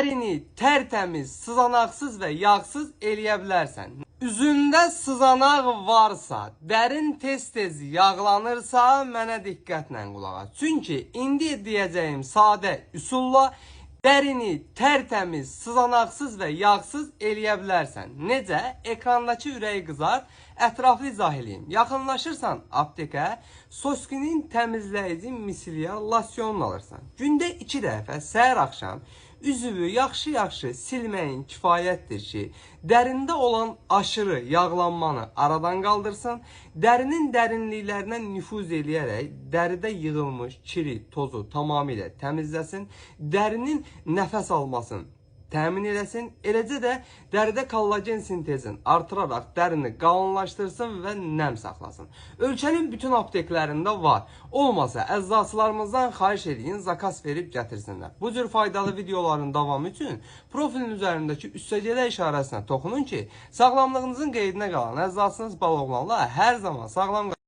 dərini tərtəmiz, sızanaqsız və yağsız eləyə bilərsən. Üzündə sızanaq varsa, dərin tez-tez yağlanırsa, mənə diqqətlə qulaq as. Çünki indi deyəcəyim sadə üsulla dərini tərtəmiz, sızanaqsız və yağsız eləyə bilərsən. Necə? Ekrandakı ürəyi qızar, ətraflı izah eləyim. Yaxınlaşırsan aptekə, Soskinin təmizləyici misliya losyonunu alırsan. Gündə 2 dəfə səhər-axşam üzümü yaxşı-yaxşı silməyin kifayətdir ki, dərində olan aşırı yağlanmanı aradan qaldırsın, dərinin dərinliklərinə nüfuz eləyərək dəridə yığılmış kiri, tozu tamamilə təmizləsin, dərinin nəfəs almasını təmin eləsin, eləcə də dəridə kollagen sintezini artıraraq dərini qalınlaşdırsın və nəm saxlasın. Ölkənin bütün apteklərində var. Olmasa əczaçılarımızdan xahiş edin, zakas verib gətirsinlər. Bu cür faydalı videoların davamı üçün profilin üzərindəki üstəgələ işarəsinə toxunun ki, sağlamlığınızın qeydinə qalan əczaçınız Baloğlanla hər zaman sağlam qalın.